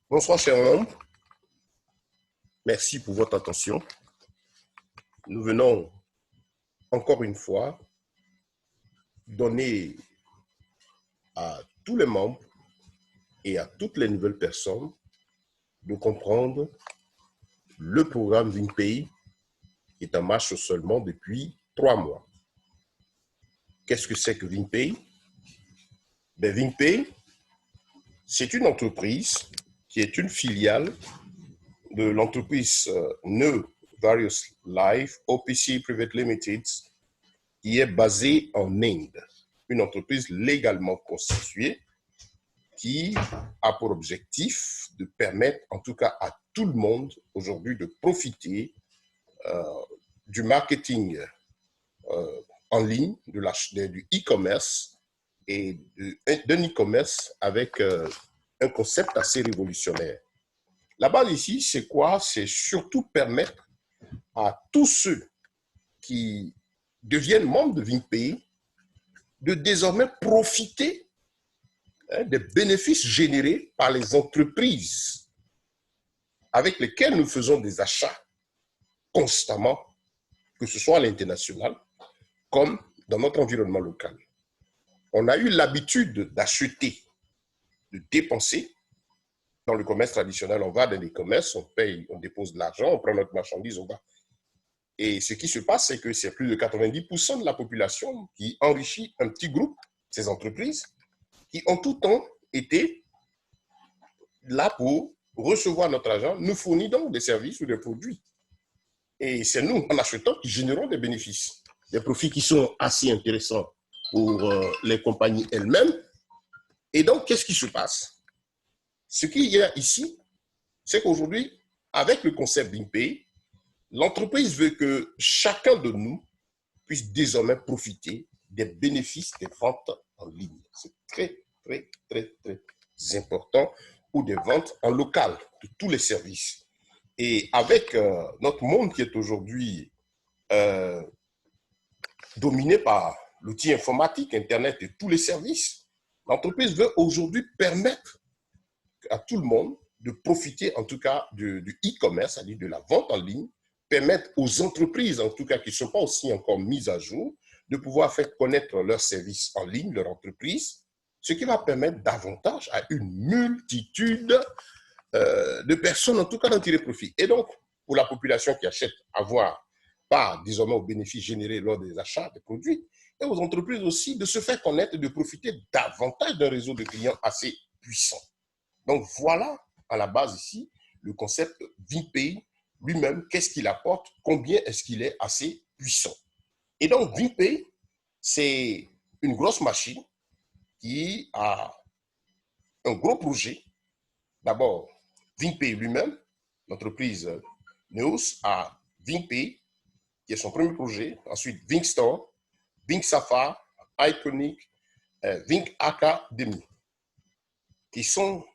Bonsoir, chers membres. Merci pour votre attention. Nous venons encore une fois donner à tous les membres et à toutes les nouvelles personnes de comprendre le programme VingPay qui est en marche seulement depuis 3 mois. Qu'est-ce que c'est que VingPay? VingPay, c'est une entreprise qui est une filiale de l'entreprise New Various Life OPC Private Limited qui est basée en Inde. Une entreprise légalement constituée qui a pour objectif de permettre en tout cas à tout le monde aujourd'hui de profiter du marketing en ligne, du e-commerce et d'un e-commerce avec un concept assez révolutionnaire. La base ici, c'est quoi? C'est surtout permettre à tous ceux qui deviennent membres de VingPay de désormais profiter des bénéfices générés par les entreprises avec lesquelles nous faisons des achats constamment, que ce soit à l'international comme dans notre environnement local. On a eu l'habitude d'acheter, de dépenser. Dans le commerce traditionnel, on va dans les commerces, on paye, on dépose de l'argent, on prend notre marchandise, on va. Et ce qui se passe, c'est que c'est plus de 90% de la population qui enrichit un petit groupe, ces entreprises, qui en tout temps été là pour recevoir notre argent, nous fournit donc des services ou des produits. Et c'est nous, en achetant, qui générons des bénéfices, des profits qui sont assez intéressants pour les compagnies elles-mêmes. Et donc, qu'est-ce qui se passe? Ce qu'il y a ici, c'est qu'aujourd'hui, avec le concept VingPay, l'entreprise veut que chacun de nous puisse désormais profiter des bénéfices des ventes en ligne. C'est très, très, très, très important, ou des ventes en local de tous les services. Et avec notre monde qui est aujourd'hui dominé par l'outil informatique, Internet et tous les services, l'entreprise veut aujourd'hui permettre à tout le monde de profiter en tout cas du e-commerce, c'est-à-dire de la vente en ligne, permettre aux entreprises en tout cas qui ne sont pas aussi encore mises à jour de pouvoir faire connaître leurs services en ligne, leur entreprise, ce qui va permettre davantage à une multitude de personnes en tout cas d'en tirer profit. Et donc, pour la population qui achète, avoir part désormais aux bénéfices générés lors des achats des produits, et aux entreprises aussi de se faire connaître et de profiter davantage d'un réseau de clients assez puissant. Donc, voilà à la base ici le concept VingPay lui-même, qu'est-ce qu'il apporte, combien est-ce qu'il est assez puissant. Et donc, VingPay, c'est une grosse machine qui a un gros projet. D'abord, VingPay lui-même, l'entreprise Neos a VingPay, qui est son premier projet. Ensuite, VingStore, VingSafari, Iconic, Ving Academy, qui sont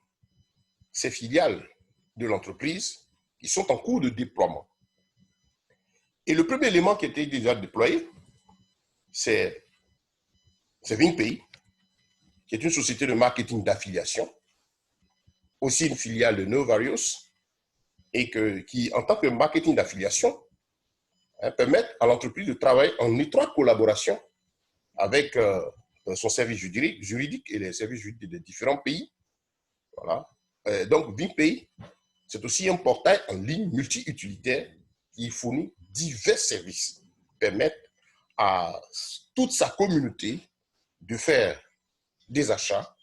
ces filiales de l'entreprise qui sont en cours de déploiement. Et le premier élément qui était déjà déployé, c'est VingPay, qui est une société de marketing d'affiliation, aussi une filiale de Novarius, et qui, en tant que marketing d'affiliation, permettent à l'entreprise de travailler en étroite collaboration avec son service juridique et les services juridiques des différents pays. Voilà. Donc, VingPay, c'est aussi un portail en ligne multi-utilitaire qui fournit divers services, permettent à toute sa communauté de faire des achats,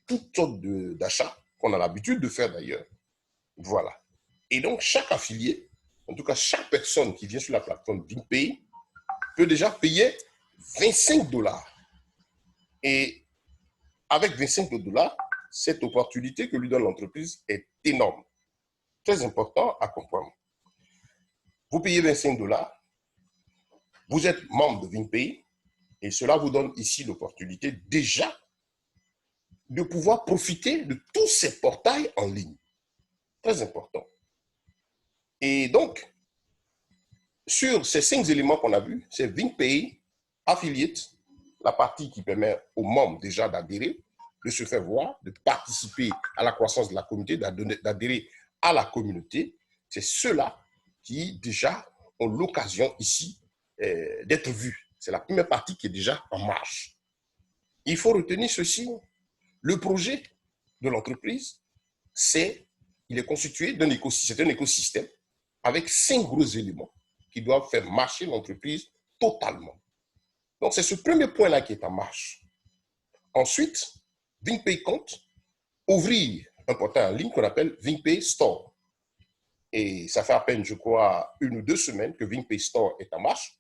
toutes sortes d'achats qu'on a l'habitude de faire d'ailleurs. Voilà. Et donc, chaque affilié, en tout cas chaque personne qui vient sur la plateforme VingPay, peut déjà payer 25 $. Et avec 25 $, cette opportunité que lui donne l'entreprise est énorme. Très important à comprendre. Vous payez 25 $, vous êtes membre de VingPay, et cela vous donne ici l'opportunité déjà de pouvoir profiter de tous ces portails en ligne. Très important. Et donc, sur ces 5 éléments qu'on a vus, c'est VingPay, Affiliate, la partie qui permet aux membres déjà d'adhérer, de se faire voir, de participer à la croissance de la communauté, d'adhérer à la communauté. C'est ceux-là qui déjà ont l'occasion ici d'être vus. C'est la première partie qui est déjà en marche. Il faut retenir ceci. Le projet de l'entreprise, il est constitué d'un écosystème avec 5 gros éléments qui doivent faire marcher l'entreprise totalement. Donc, c'est ce premier point-là qui est en marche. Ensuite, VinkPay compte ouvrir un portail en ligne qu'on appelle VinkPay Store. Et ça fait à peine, je crois, 1 ou 2 semaines que VinkPay Store est en marche.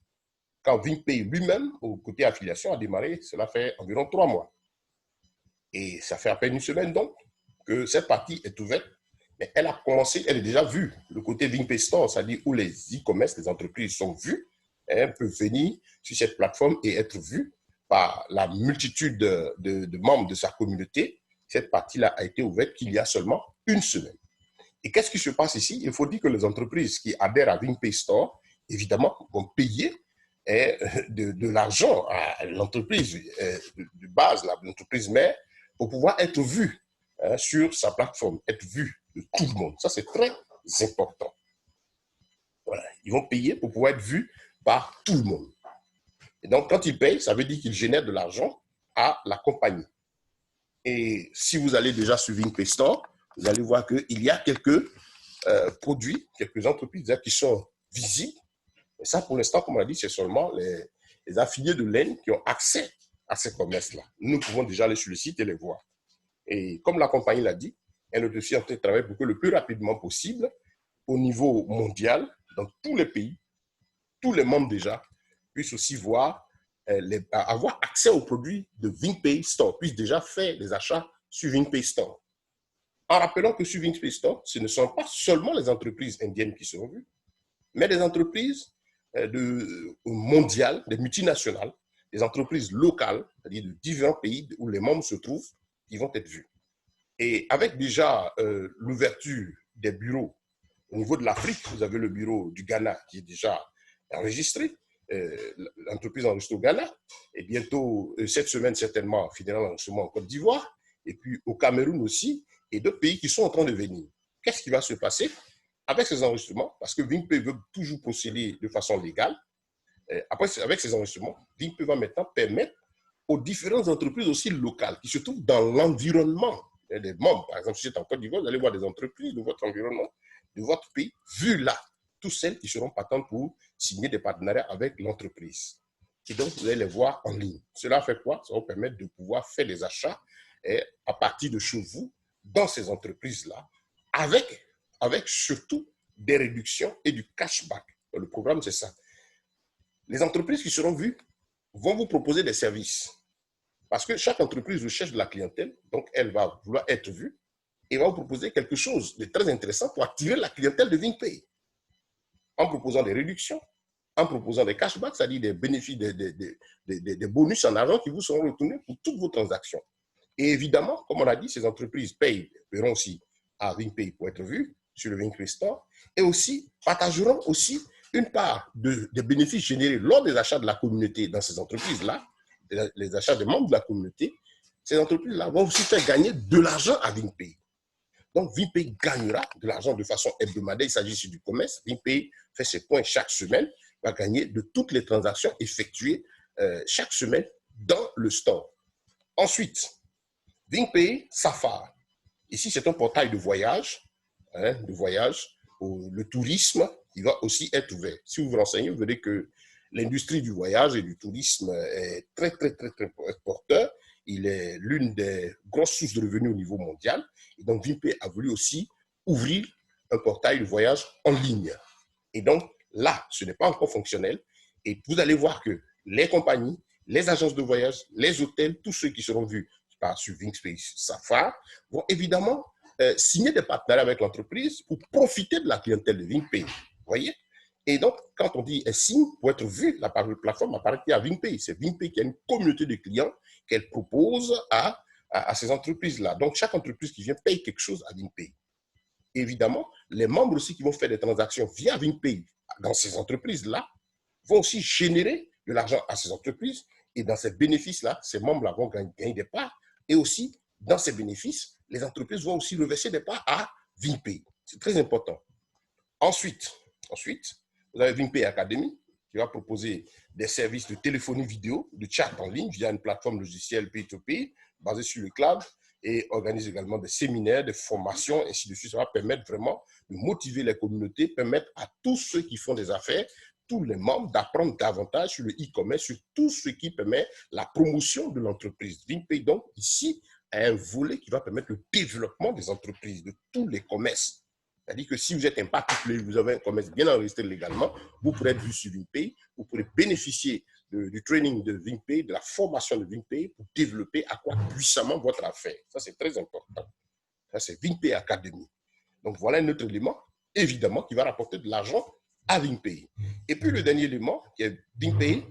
Quand VinkPay lui-même, au côté affiliation, a démarré, cela fait environ 3 mois. Et ça fait à peine 1 semaine donc que cette partie est ouverte. Mais elle a commencé, elle est déjà vue. Le côté VinkPay Store, c'est-à-dire où les e-commerce, les entreprises sont vues, elles peuvent venir sur cette plateforme et être vues par la multitude de membres de sa communauté. Cette partie-là a été ouverte qu'il y a seulement 1 semaine. Et qu'est-ce qui se passe ici? Il faut dire que les entreprises qui adhèrent à VinkPay Store, évidemment, vont payer de l'argent à l'entreprise de base, l'entreprise mère, pour pouvoir être vue sur sa plateforme, être vue de tout le monde. Ça, c'est très important. Voilà. Ils vont payer pour pouvoir être vus par tout le monde. Et donc, quand ils payent, ça veut dire qu'ils génèrent de l'argent à la compagnie. Et si vous allez déjà sur VinkPay Store, vous allez voir qu'il y a quelques produits, quelques entreprises qui sont visibles. Et ça, pour l'instant, comme on a dit, c'est seulement les affiliés de l'AINE qui ont accès à ces commerces-là. Nous pouvons déjà aller sur le site et les voir. Et comme la compagnie l'a dit, elle est aussi en train de travailler pour que le plus rapidement possible, au niveau mondial, dans tous les pays, tous les membres déjà, puissent aussi voir, avoir accès aux produits de VinkPay Store, puissent déjà faire des achats sur VinkPay Store. En rappelant que sur VinkPay Store, ce ne sont pas seulement les entreprises indiennes qui seront vues, mais des entreprises mondiales, des multinationales, des entreprises locales, c'est-à-dire de différents pays où les membres se trouvent, qui vont être vus. Et avec déjà l'ouverture des bureaux au niveau de l'Afrique, vous avez le bureau du Ghana qui est déjà enregistré, l'entreprise enregistrée au Ghana, et bientôt, cette semaine certainement, finira l'enregistrement en Côte d'Ivoire, et puis au Cameroun aussi, et d'autres pays qui sont en train de venir. Qu'est-ce qui va se passer avec ces enregistrements? Parce que VinkPay veut toujours procéder de façon légale. Après, avec ces enregistrements, VinkPay va maintenant permettre aux différentes entreprises aussi locales qui se trouvent dans l'environnement des membres. Par exemple, si c'est en Côte d'Ivoire, vous allez voir des entreprises de votre environnement, de votre pays, vu là, toutes celles qui seront patentes pour signer des partenariats avec l'entreprise. Et donc, vous allez les voir en ligne. Cela fait quoi? Ça va vous permettre de pouvoir faire des achats à partir de chez vous, dans ces entreprises-là, avec surtout des réductions et du cashback. Le programme, c'est ça. Les entreprises qui seront vues vont vous proposer des services. Parce que chaque entreprise recherche de la clientèle, donc elle va vouloir être vue et va vous proposer quelque chose de très intéressant pour attirer la clientèle de VinkPay. En proposant des réductions, en proposant des cashbacks, c'est-à-dire des bénéfices, des bonus en argent qui vous seront retournés pour toutes vos transactions. Et évidemment, comme on a dit, ces entreprises paieront aussi à VinkPay pour être vues sur le VinkPay Store et aussi partageront aussi une part des bénéfices générés lors des achats de la communauté dans ces entreprises-là, les achats des membres de la communauté. Ces entreprises-là vont aussi faire gagner de l'argent à VinkPay. Donc, VinkPay gagnera de l'argent de façon hebdomadaire. Il s'agit ici du commerce. VinkPay fait ses points chaque semaine, va gagner de toutes les transactions effectuées chaque semaine dans le store. Ensuite, VinkPay Safari. Ici, c'est un portail de voyage, le tourisme, il va aussi être ouvert. Si vous vous renseignez, vous verrez que l'industrie du voyage et du tourisme est très, très, très, très porteur. Il est l'une des grosses sources de revenus au niveau mondial. Et donc, VinkPay a voulu aussi ouvrir un portail de voyage en ligne. Et donc, là, ce n'est pas encore fonctionnel. Et vous allez voir que les compagnies, les agences de voyage, les hôtels, tous ceux qui seront vus sur VinkPay Safari vont évidemment signer des partenariats avec l'entreprise pour profiter de la clientèle de VinkPay. Vous voyez? Et donc, quand on dit signe, pour être vu, la plateforme apparaît à VinkPay. C'est VinkPay qui a une communauté de clients qu'elle propose à ces entreprises-là. Donc, chaque entreprise qui vient paye quelque chose à VinkPay. Évidemment, les membres aussi qui vont faire des transactions via VinkPay dans ces entreprises-là vont aussi générer de l'argent à ces entreprises. Et dans ces bénéfices-là, ces membres-là vont gagner des parts et aussi dans ces bénéfices, les entreprises vont aussi reverser des parts à VinPay. C'est très important. Ensuite, vous avez VinPay Academy qui va proposer des services de téléphonie vidéo, de chat en ligne via une plateforme logicielle P2P basée sur le cloud et organise également des séminaires, des formations, ainsi de suite. Ça va permettre vraiment de motiver les communautés, permettre à tous ceux qui font des affaires, tous les membres, d'apprendre davantage sur le e-commerce, sur tout ce qui permet la promotion de l'entreprise. VinPay, donc, ici, a un volet qui va permettre le développement des entreprises, de tous les commerces. C'est-à-dire que si vous êtes un particulier, vous avez un commerce bien enregistré légalement, vous pourrez être vu sur VinPay, vous pourrez bénéficier du training de VinPay, de la formation de VinPay pour développer, accroître puissamment votre affaire. Ça, c'est très important. Ça, c'est VinPay Academy. Donc, voilà un autre élément, évidemment, qui va rapporter de l'argent à VinPay. Et puis, le dernier élément, qui est VinPay,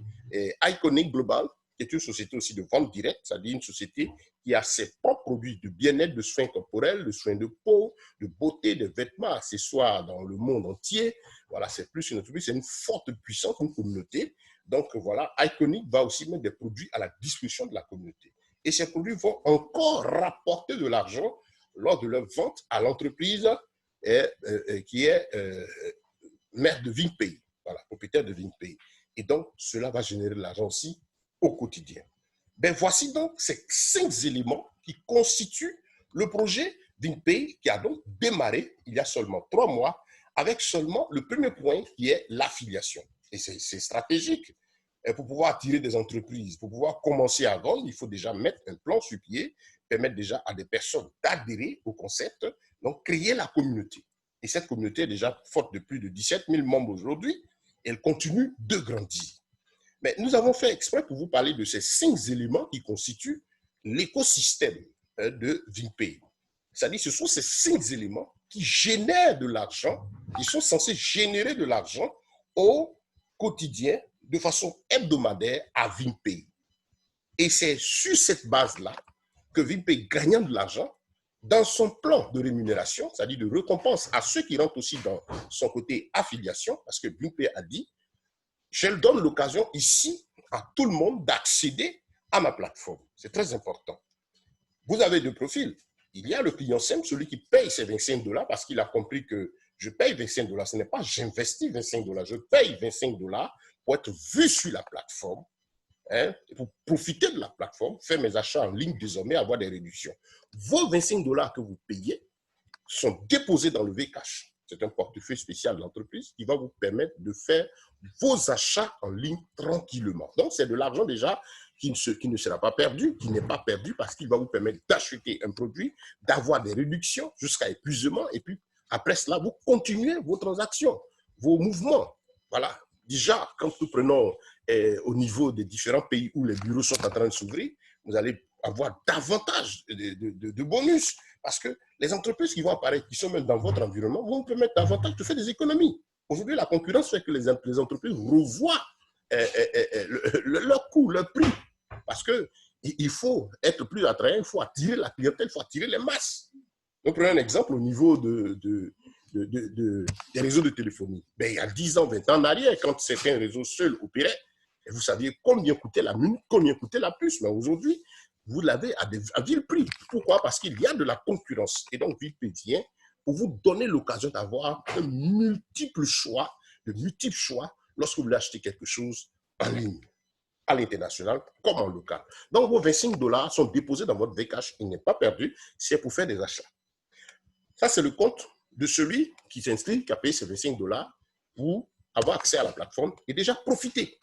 Iconic Global, qui est une société aussi de vente directe, c'est-à-dire une société qui a ses propres produits de bien-être, de soins corporels, de soins de peau, de beauté, de vêtements, accessoires dans le monde entier. Voilà, c'est plus une entreprise, c'est une forte puissance, une communauté. Donc voilà, Iconic va aussi mettre des produits à la disposition de la communauté. Et ces produits vont encore rapporter de l'argent lors de leur vente à l'entreprise qui est mère de VinPay, voilà, propriétaire de VinPay. Et donc, cela va générer de l'argent aussi au quotidien. Ben, voici donc ces 5 éléments qui constituent le projet VinPay qui a donc démarré il y a seulement 3 mois avec seulement le premier point qui est l'affiliation. Et c'est stratégique. Et pour pouvoir attirer des entreprises, pour pouvoir commencer à vendre, il faut déjà mettre un plan sur pied, permettre déjà à des personnes d'adhérer au concept, donc créer la communauté. Et cette communauté est déjà forte de plus de 17 000 membres aujourd'hui. Elle continue de grandir. Mais nous avons fait exprès pour vous parler de ces 5 éléments qui constituent l'écosystème de VinPay. C'est-à-dire que ce sont ces 5 éléments qui génèrent de l'argent, qui sont censés générer de l'argent au quotidien de façon hebdomadaire à VinPay. Et c'est sur cette base-là que VinPay, gagnant de l'argent, dans son plan de rémunération, c'est-à-dire de récompense à ceux qui rentrent aussi dans son côté affiliation, parce que VinPay a dit, je donne l'occasion ici à tout le monde d'accéder à ma plateforme. C'est très important. Vous avez 2 profils. Il y a le client simple, celui qui paye ses $25 parce qu'il a compris que je paye $25. Ce n'est pas j'investis $25, je paye $25 pour être vu sur la plateforme, pour profiter de la plateforme, faire mes achats en ligne désormais, avoir des réductions. Vos $25 que vous payez sont déposés dans le Vcash. C'est un portefeuille spécial de l'entreprise qui va vous permettre de faire vos achats en ligne tranquillement. Donc, c'est de l'argent déjà qui ne sera pas perdu, qui n'est pas perdu parce qu'il va vous permettre d'acheter un produit, d'avoir des réductions jusqu'à épuisement et puis après cela, vous continuez vos transactions, vos mouvements. Voilà. Déjà, quand nous prenons au niveau des différents pays où les bureaux sont en train de s'ouvrir, vous allez avoir davantage de bonus parce que les entreprises qui vont apparaître, qui sont même dans votre environnement, vont vous permettre davantage de faire des économies. Aujourd'hui, la concurrence fait que les entreprises revoient leur coût, leur prix. Parce qu'il faut être plus attrayant, il faut attirer la clientèle, il faut attirer les masses. Nous prenons un exemple au niveau des réseaux de téléphonie. Ben, il y a 10 ans, 20 ans en arrière, quand certains réseaux seuls opéraient, vous saviez combien coûtait la minute, combien coûtait la puce. Mais aujourd'hui, vous l'avez à vil prix. Pourquoi? Parce qu'il y a de la concurrence. Et donc, VinPay vient pour vous donner l'occasion d'avoir de multiples choix lorsque vous voulez acheter quelque chose en ligne, à l'international comme en local. Donc, vos $25 sont déposés dans votre Vcash. Il n'est pas perdu. C'est pour faire des achats. Ça, c'est le compte de celui qui s'inscrit, qui a payé ses $25 pour avoir accès à la plateforme et déjà profiter.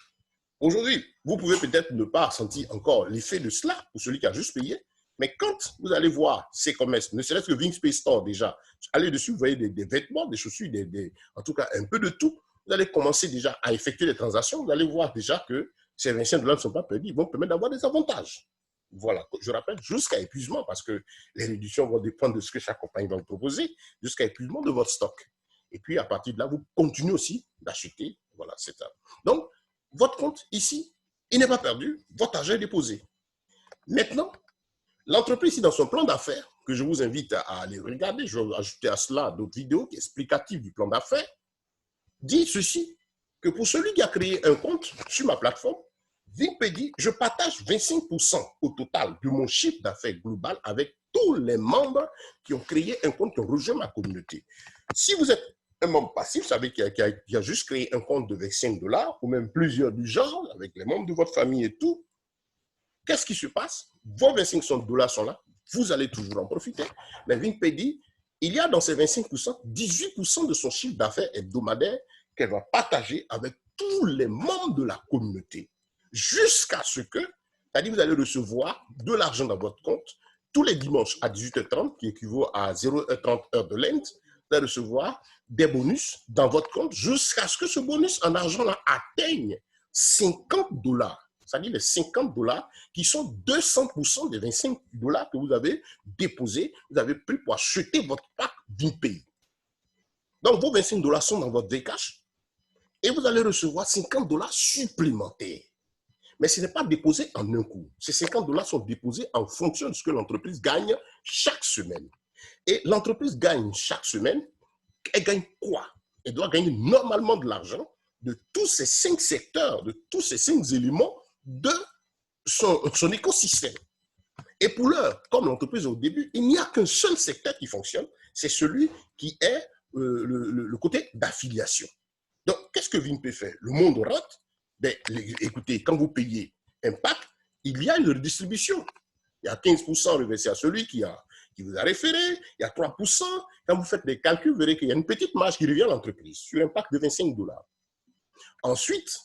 Aujourd'hui, vous pouvez peut-être ne pas sentir encore l'effet de cela pour celui qui a juste payé, mais quand vous allez voir ces commerces, ne serait-ce que VinPay Store déjà, allez dessus, vous voyez des vêtements, des chaussures, en tout cas un peu de tout. Vous allez commencer déjà à effectuer des transactions, vous allez voir déjà que ces $25 ne sont pas perdus, ils vont permettre d'avoir des avantages. Voilà, je rappelle, jusqu'à épuisement, parce que les réductions vont dépendre de ce que chaque compagnie va vous proposer, jusqu'à épuisement de votre stock. Et puis, à partir de là, vous continuez aussi d'acheter. Voilà, c'est ça. Donc, votre compte ici, il n'est pas perdu, votre argent est déposé. Maintenant, l'entreprise ici, dans son plan d'affaires, que je vous invite à aller regarder, je vais ajouter à cela d'autres vidéos explicatives du plan d'affaires, dit ceci, que pour celui qui a créé un compte sur ma plateforme, VinPay dit, je partage 25% au total de mon chiffre d'affaires global avec tous les membres qui ont créé un compte, qui ont rejoint ma communauté. Si vous êtes un membre passif, vous savez, qui a juste créé un compte de 25 $, ou même plusieurs du genre, avec les membres de votre famille et tout, qu'est-ce qui se passe? Vos 25 $ sont là, vous allez toujours en profiter. Mais VinPay dit, il y a dans ces 25%, 18% de son chiffre d'affaires hebdomadaire qu'elle va partager avec tous les membres de la communauté. Jusqu'à ce que, c'est-à-dire vous allez recevoir de l'argent dans votre compte tous les dimanches à 18h30, qui équivaut à 0h30 heure de l'Inde, vous allez recevoir des bonus dans votre compte jusqu'à ce que ce bonus en argent-là atteigne 50 $. C'est-à-dire les 50 $ qui sont 200% des 25 $ que vous avez déposés, vous avez pris pour acheter votre pack VinPay. Donc, vos 25 $ sont dans votre Vcash et vous allez recevoir 50 $ supplémentaires. Mais ce n'est pas déposé en un coup. Ces 50 $ sont déposés en fonction de ce que l'entreprise gagne chaque semaine. Et l'entreprise gagne chaque semaine, elle gagne quoi? Elle doit gagner normalement de l'argent de tous ces 5 secteurs, de tous ces 5 éléments de son écosystème. Et pour l'heure, comme l'entreprise au début, il n'y a qu'un seul secteur qui fonctionne, c'est celui qui est le côté d'affiliation. Donc, qu'est-ce que VinPay fait? Le monde rate. Ben, écoutez, quand vous payez un pack, il y a une redistribution. Il y a 15% reversé à celui qui vous a référé, il y a 3%. Quand vous faites des calculs, vous verrez qu'il y a une petite marge qui revient à l'entreprise sur un pack de 25 $. Ensuite,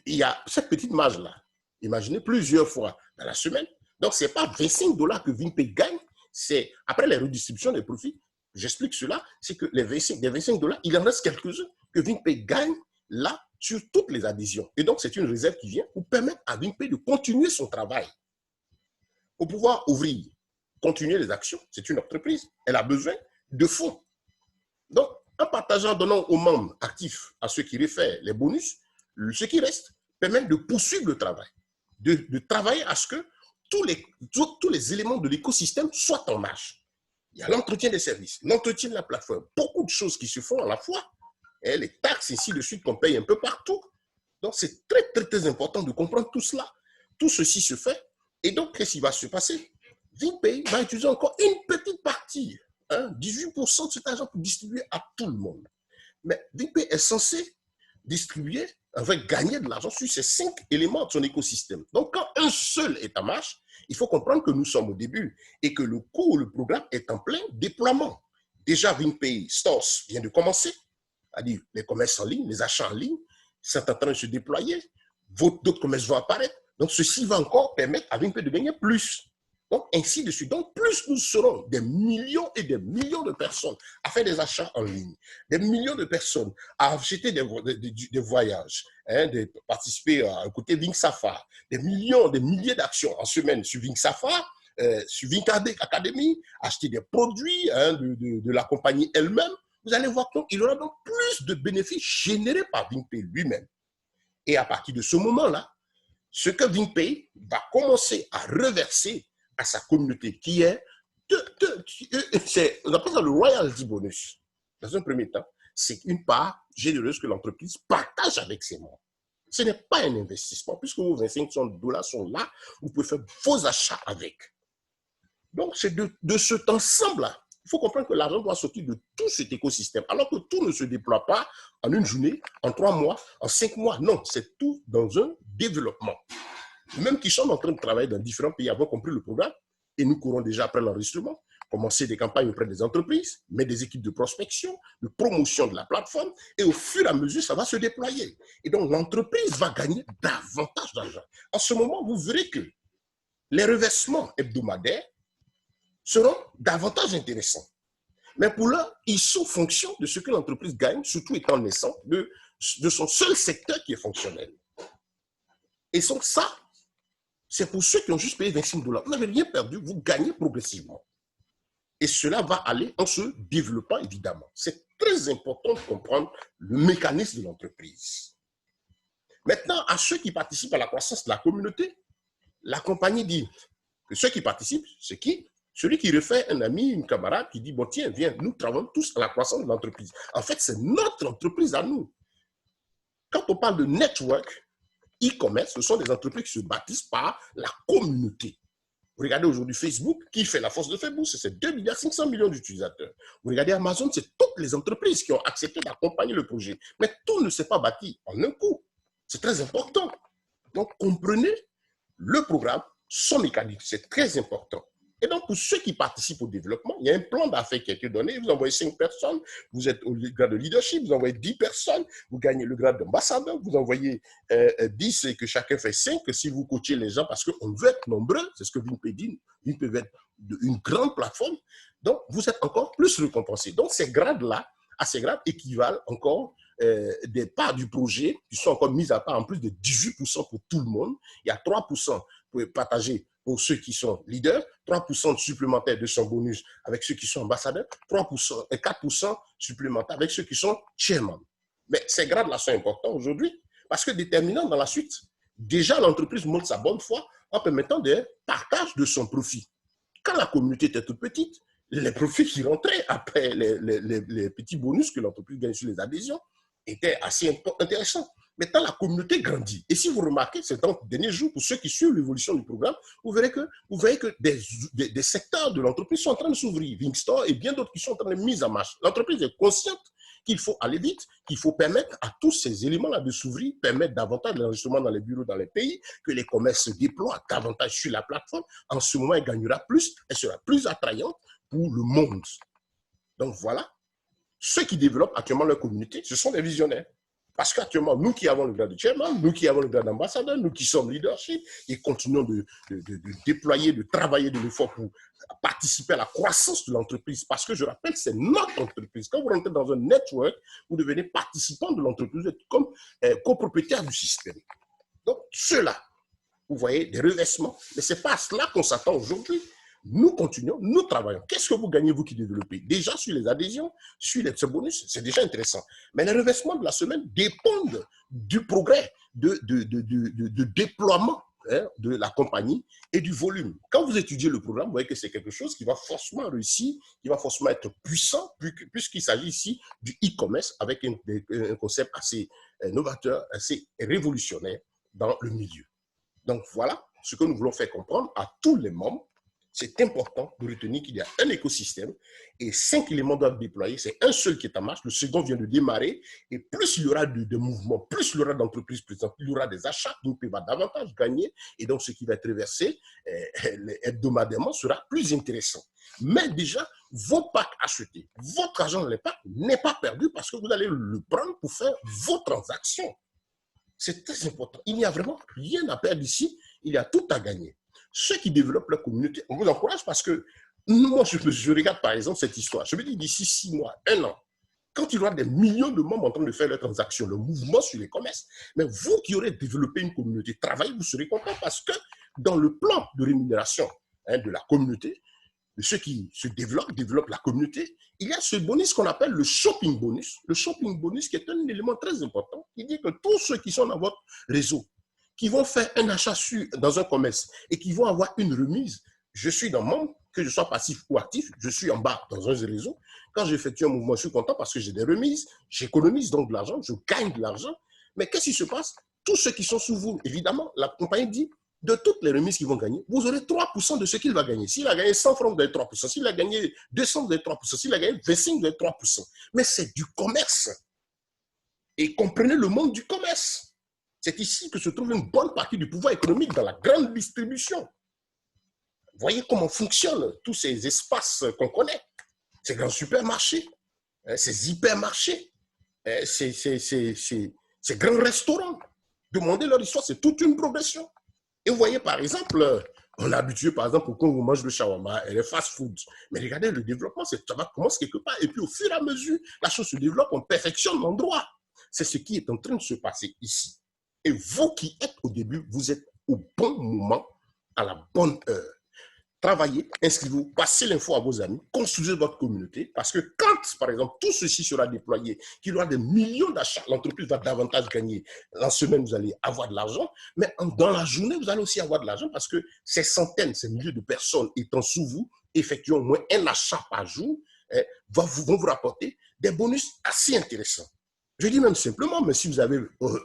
il y a cette petite marge-là. Imaginez plusieurs fois dans la semaine. Donc, ce n'est pas 25 $ que VinPay gagne, c'est après les redistributions des profits. J'explique cela, c'est que des 25 $, il en reste quelques-uns que VinPay gagne là sur toutes les adhésions. Et donc, c'est une réserve qui vient pour permettre à VinPay de continuer son travail. Pour pouvoir ouvrir, continuer les actions, c'est une entreprise, elle a besoin de fonds. Donc, en partageant, donnant aux membres actifs, à ceux qui réfèrent les bonus, ce qui reste permet de poursuivre le travail, de travailler à ce que tous les éléments de l'écosystème soient en marche. Il y a l'entretien des services, l'entretien de la plateforme, beaucoup de choses qui se font à la fois, et les taxes ainsi de suite qu'on paye un peu partout. Donc, c'est très, très, très important de comprendre tout cela. Tout ceci se fait. Et donc, qu'est-ce qui va se passer? VinPay va utiliser encore une petite partie, 18% de cet argent pour distribuer à tout le monde. Mais VinPay est censé distribuer, gagner de l'argent sur ces 5 éléments de son écosystème. Donc, quand un seul est en marche, il faut comprendre que nous sommes au début et que le programme est en plein déploiement. Déjà, VinPay Stores vient de commencer, c'est-à-dire les commerces en ligne, les achats en ligne, c'est en train de se déployer. D'autres commerces vont apparaître. Donc, ceci va encore permettre à VinPay de gagner plus. Donc, ainsi de suite. Donc, plus nous serons des millions et des millions de personnes à faire des achats en ligne, des millions de personnes à acheter des voyages, de participer à un côté VinSafar, des millions, des milliers d'actions en semaine sur VinSafar, sur VinCard Academy, acheter des produits de la compagnie elle-même, vous allez voir qu'il y aura donc plus de bénéfices générés par VinPay lui-même. Et à partir de ce moment-là, ce que VinPay va commencer à reverser à sa communauté, qui est, on appelle ça le royalty bonus. Dans un premier temps, c'est une part généreuse que l'entreprise partage avec ses membres. Ce n'est pas un investissement, puisque vos 25 $ sont là, vous pouvez faire vos achats avec. Donc, c'est de cet ensemble-là. Il faut comprendre que l'argent doit sortir de tout cet écosystème, alors que tout ne se déploie pas en une journée, en 3 mois, en 5 mois. Non, c'est tout dans un développement. Même qui sont en train de travailler dans différents pays avons compris le programme, et nous courons déjà après l'enregistrement, commencer des campagnes auprès des entreprises, mettre des équipes de prospection, de promotion de la plateforme, et au fur et à mesure, ça va se déployer. Et donc, l'entreprise va gagner davantage d'argent. En ce moment, vous verrez que les reversements hebdomadaires seront davantage intéressants. Mais pour l'heure, ils sont fonction de ce que l'entreprise gagne, surtout étant naissant, de son seul secteur qui est fonctionnel. Et donc ça, c'est pour ceux qui ont juste payé 25 $. Vous n'avez rien perdu, vous gagnez progressivement. Et cela va aller en se développant, évidemment. C'est très important de comprendre le mécanisme de l'entreprise. Maintenant, à ceux qui participent à la croissance de la communauté, la compagnie dit que ceux qui participent, c'est qui? Celui qui refait un ami, une camarade, qui dit, bon tiens, viens, nous travaillons tous à la croissance de l'entreprise. En fait, c'est notre entreprise à nous. Quand on parle de network, e-commerce, ce sont des entreprises qui se bâtissent par la communauté. Vous regardez aujourd'hui Facebook, qui fait la force de Facebook? C'est 2,5 milliards d'utilisateurs. Vous regardez Amazon, c'est toutes les entreprises qui ont accepté d'accompagner le projet. Mais tout ne s'est pas bâti en un coup. C'est très important. Donc, comprenez le programme, son mécanisme, c'est très important. Et donc, pour ceux qui participent au développement, il y a un plan d'affaires qui a été donné. Vous envoyez 5 personnes, vous êtes au grade de leadership, vous envoyez 10 personnes, vous gagnez le grade d'ambassadeur, vous envoyez 10 et que chacun fait 5, si vous coachez les gens, parce qu'on veut être nombreux, c'est ce que VINPE dit, VINPE veut être une grande plateforme, donc vous êtes encore plus récompensés. Donc, ces grades-là, à ces grades, équivalent encore des parts du projet qui sont encore mises à part, en plus de 18% pour tout le monde. Il y a 3% pour partager pour ceux qui sont leaders, 3% supplémentaires de son bonus avec ceux qui sont ambassadeurs, 3% et 4% supplémentaires avec ceux qui sont chairman. Mais ces grades-là sont importants aujourd'hui parce que déterminants dans la suite. Déjà, l'entreprise montre sa bonne foi en permettant des partages de son profit. Quand la communauté était toute petite, les profits qui rentraient après les petits bonus que l'entreprise gagne sur les adhésions étaient assez intéressants. Maintenant, la communauté grandit. Et si vous remarquez, ces derniers jours, pour ceux qui suivent l'évolution du programme, vous verrez que des secteurs de l'entreprise sont en train de s'ouvrir. Wingstore et bien d'autres qui sont en train de mise en marche. L'entreprise est consciente qu'il faut aller vite, qu'il faut permettre à tous ces éléments-là de s'ouvrir, permettre davantage l'enregistrement dans les bureaux dans les pays, que les commerces se déploient davantage sur la plateforme. En ce moment, elle gagnera plus, elle sera plus attrayante pour le monde. Donc voilà, ceux qui développent actuellement leur communauté, ce sont des visionnaires. Parce qu'actuellement, nous qui avons le grade de chairman, nous qui avons le grade d'ambassadeur, nous qui sommes leadership et continuons de déployer, de travailler de l'effort pour participer à la croissance de l'entreprise. Parce que je rappelle, c'est notre entreprise. Quand vous rentrez dans un network, vous devenez participant de l'entreprise, vous êtes comme copropriétaire du système. Donc, ceux-là, vous voyez, des revêtements. Mais ce n'est pas à cela qu'on s'attend aujourd'hui. Nous continuons, nous travaillons. Qu'est-ce que vous gagnez, vous qui développez? Déjà sur les adhésions, sur les bonus, c'est déjà intéressant. Mais les revêtements de la semaine dépendent du progrès, de déploiement de la compagnie et du volume. Quand vous étudiez le programme, vous voyez que c'est quelque chose qui va forcément réussir, qui va forcément être puissant, puisqu'il s'agit ici du e-commerce avec un concept assez novateur, assez révolutionnaire dans le milieu. Donc voilà ce que nous voulons faire comprendre à tous les membres. C'est important de retenir qu'il y a un écosystème et 5 éléments doivent être déployés. C'est un seul qui est en marche, le second vient de démarrer. Et plus il y aura de mouvements, plus il y aura d'entreprises présentes, il y aura des achats, donc il va davantage gagner. Et donc ce qui va être reversé hebdomadairement sera plus intéressant. Mais déjà, vos packs achetés, votre argent dans les packs n'est pas perdu parce que vous allez le prendre pour faire vos transactions. C'est très important. Il n'y a vraiment rien à perdre ici, il y a tout à gagner. Ceux qui développent leur communauté, on vous encourage parce que moi, je regarde par exemple cette histoire. Je me dis d'ici 6 mois, 1 an, quand il y aura des millions de membres en train de faire leurs transactions, le mouvement sur les commerces, mais vous qui aurez développé une communauté, travaillez, vous serez content parce que dans le plan de rémunération de la communauté, de ceux qui se développent la communauté, il y a ce bonus qu'on appelle le shopping bonus. Le shopping bonus qui est un élément très important. Il dit que tous ceux qui sont dans votre réseau, qui vont faire un achat dans un commerce et qui vont avoir une remise, je suis dans mon, que je sois passif ou actif, je suis en bas dans un réseau. Quand j'effectue un mouvement, je suis content parce que j'ai des remises, j'économise donc de l'argent, je gagne de l'argent. Mais qu'est-ce qui se passe? Tous ceux qui sont sous vous, évidemment, la compagnie dit, de toutes les remises qu'ils vont gagner, vous aurez 3% de ce qu'il va gagner. S'il a gagné 100 francs, vous avez 3%. S'il a gagné 200, vous avez 3%. S'il a gagné 25, vous avez 3%. Mais c'est du commerce. Et comprenez le monde du commerce. C'est ici que se trouve une bonne partie du pouvoir économique dans la grande distribution. Voyez comment fonctionnent tous ces espaces qu'on connaît. Ces grands supermarchés, ces hypermarchés, ces grands restaurants. Demandez leur histoire, c'est toute une progression. Et vous voyez, par exemple, on est habitué, par exemple, quand on mange le shawarma et les fast-foods. Mais regardez, le développement, ça va commencer quelque part. Et puis, au fur et à mesure, la chose se développe, on perfectionne l'endroit. C'est ce qui est en train de se passer ici. Et vous qui êtes au début, vous êtes au bon moment, à la bonne heure. Travaillez, inscrivez-vous, passez l'info à vos amis, construisez votre communauté, parce que quand, par exemple, tout ceci sera déployé, qu'il y aura des millions d'achats, l'entreprise va davantage gagner. En semaine, vous allez avoir de l'argent, mais dans la journée, vous allez aussi avoir de l'argent parce que ces centaines, ces milliers de personnes étant sous vous, effectuant au moins un achat par jour, vont vous rapporter des bonus assez intéressants. Je dis même simplement, mais si vous avez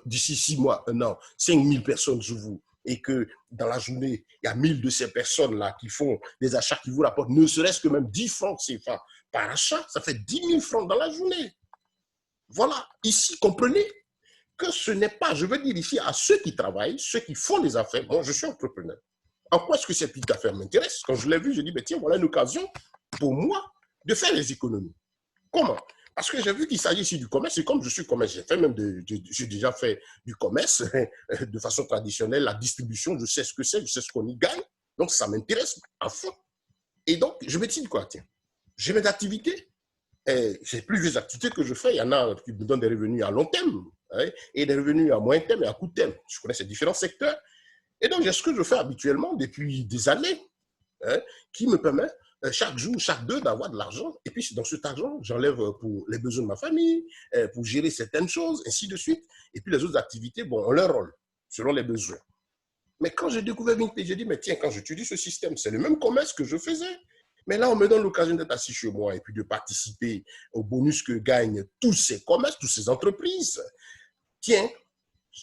d'ici 6 mois, 1 an, 5000 personnes sous vous, et que dans la journée, il y a 1000 de ces personnes-là qui font des achats qui vous rapportent ne serait-ce que même 10 francs CFA par achat, ça fait 10 000 francs dans la journée. Voilà, ici, comprenez que ce n'est pas, je veux dire ici, à ceux qui travaillent, ceux qui font des affaires. Moi, je suis entrepreneur. En quoi est-ce que cette petite affaire m'intéresse? Quand je l'ai vu, je dis, tiens, voilà une occasion pour moi de faire des économies. Comment? Parce que j'ai vu qu'il s'agit ici du commerce, et comme je suis commerce, j'ai déjà fait du commerce de façon traditionnelle, la distribution, je sais ce que c'est, je sais ce qu'on y gagne, donc ça m'intéresse à fond. Et donc, je me dis quoi, tiens, j'ai mes activités, j'ai plusieurs activités que je fais, il y en a qui me donnent des revenus à long terme, hein, et des revenus à moyen terme et à court terme. Je connais ces différents secteurs, et donc j'ai ce que je fais habituellement depuis des années, hein, qui me permet chaque jour, chaque deux, d'avoir de l'argent. Et puis, dans cet argent, j'enlève pour les besoins de ma famille, pour gérer certaines choses, ainsi de suite. Et puis, les autres activités, bon, ont leur rôle, selon les besoins. Mais quand j'ai découvert Vinted, j'ai dit, mais tiens, quand j'utilise ce système, c'est le même commerce que je faisais. Mais là, on me donne l'occasion d'être assis chez moi et puis de participer au bonus que gagnent tous ces commerces, toutes ces entreprises. Tiens,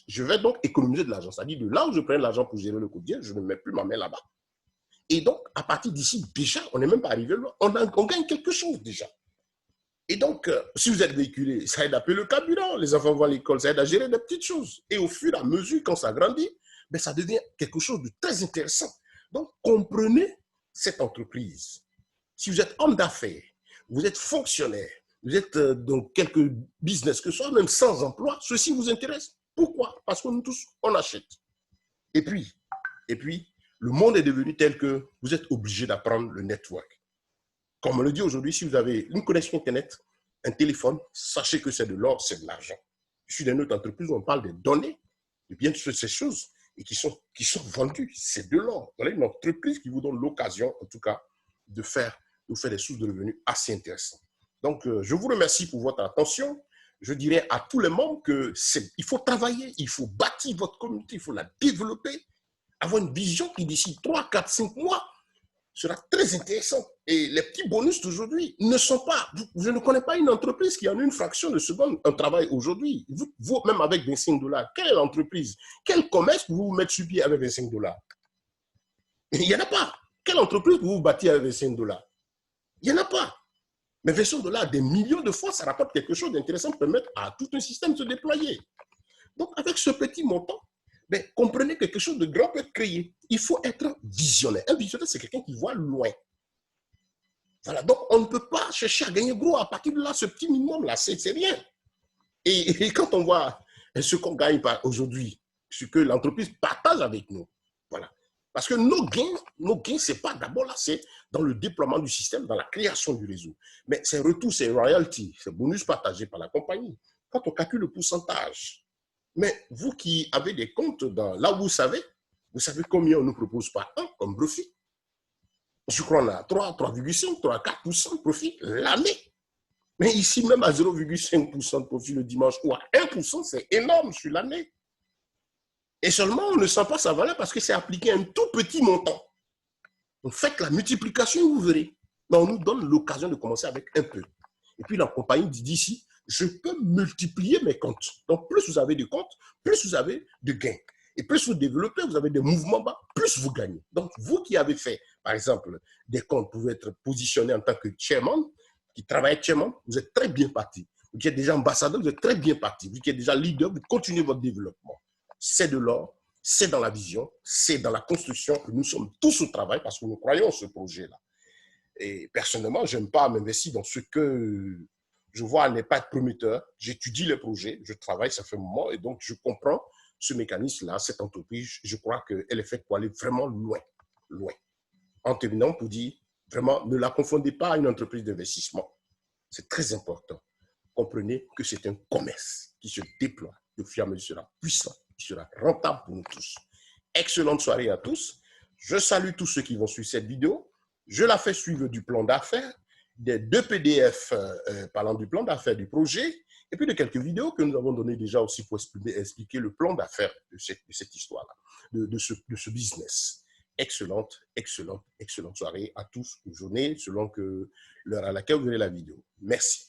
je vais donc économiser de l'argent. C'est-à-dire, de là où je prends l'argent pour gérer le quotidien, je ne mets plus ma main là-bas. Et donc, à partir d'ici, déjà, on n'est même pas arrivé là. On gagne quelque chose déjà. Et donc, si vous êtes véhiculé, ça aide à payer le carburant. Les enfants vont à l'école, ça aide à gérer des petites choses. Et au fur et à mesure, quand ça grandit, ben, ça devient quelque chose de très intéressant. Donc, comprenez cette entreprise. Si vous êtes homme d'affaires, vous êtes fonctionnaire, vous êtes dans quelque business que ce soit, même sans emploi, ceci vous intéresse. Pourquoi? Parce que nous tous, on achète. Et puis, le monde est devenu tel que vous êtes obligé d'apprendre le network. Comme on le dit aujourd'hui, si vous avez une connexion Internet, un téléphone, sachez que c'est de l'or, c'est de l'argent. Je suis dans une autre entreprise où on parle des données, de bien toutes ces choses, et qui sont vendues. C'est de l'or. Voilà une entreprise qui vous donne l'occasion, en tout cas, de vous faire des sources de revenus assez intéressantes. Donc, je vous remercie pour votre attention. Je dirais à tous les membres qu'il faut travailler, il faut bâtir votre communauté, il faut la développer, avoir une vision qui d'ici 3, 4, 5 mois sera très intéressante. Et les petits bonus d'aujourd'hui ne sont pas... Je ne connais pas une entreprise qui en une fraction de seconde un travail aujourd'hui. Vous, même avec 25 $, quelle entreprise, quel commerce vous vous mettre sur pied avec 25 $? Il n'y en a pas. Quelle entreprise vous vous bâtir avec 25 $? Il n'y en a pas. Mais 25 $, des millions de fois, ça rapporte quelque chose d'intéressant pour permettre à tout un système de se déployer. Donc, avec ce petit montant, ben, comprenez que quelque chose de grand peut être créé. Il faut être visionnaire. Un visionnaire, c'est quelqu'un qui voit loin. Voilà, donc on ne peut pas chercher à gagner gros à partir de là, ce petit minimum-là, c'est rien. Et quand on voit ce qu'on gagne aujourd'hui, ce que l'entreprise partage avec nous, voilà. Parce que nos gains, c'est pas d'abord là, c'est dans le déploiement du système, dans la création du réseau. Mais c'est retour, c'est royalty, c'est bonus partagé par la compagnie. Quand on calcule le pourcentage, mais vous qui avez des comptes là où vous savez combien on nous propose par an comme profit. Je crois qu'on a 3,5, 3,4% de profit l'année. Mais ici, même à 0,5% de profit le dimanche ou à 1%, c'est énorme sur l'année. Et seulement, on ne sent pas sa valeur parce que c'est appliqué à un tout petit montant. Donc, faites la multiplication, vous verrez. Mais on nous donne l'occasion de commencer avec un peu. Et puis, la compagnie dit ici, je peux multiplier mes comptes. Donc, plus vous avez de comptes, plus vous avez de gains. Et plus vous développez, vous avez des mouvements bas, plus vous gagnez. Donc, vous qui avez fait, par exemple, des comptes pour être positionné en tant que chairman, qui travaille chairman, vous êtes très bien parti. Vous qui êtes déjà ambassadeur, vous êtes très bien parti. Vous qui êtes déjà leader, vous continuez votre développement. C'est de l'or, c'est dans la vision, c'est dans la construction que nous sommes tous au travail parce que nous croyons en ce projet-là. Et personnellement, je n'aime pas m'investir dans ce que je vois n'est pas être prometteur. J'étudie les projets, je travaille, ça fait un moment, et donc je comprends ce mécanisme-là, cette entreprise. Je crois qu'elle est faite pour aller vraiment loin, loin. En terminant, pour dire, vraiment, ne la confondez pas à une entreprise d'investissement. C'est très important. Comprenez que c'est un commerce qui se déploie. Au fur et à mesure, sera puissant, qui sera rentable pour nous tous. Excellente soirée à tous. Je salue tous ceux qui vont suivre cette vidéo. Je la fais suivre du plan d'affaires, des 2 PDF parlant du plan d'affaires du projet, et puis de quelques vidéos que nous avons données déjà aussi pour expliquer le plan d'affaires de cette histoire-là, de ce business. Excellente, excellente, excellente soirée à tous, ou journée, selon l'heure à laquelle vous verrez la vidéo. Merci.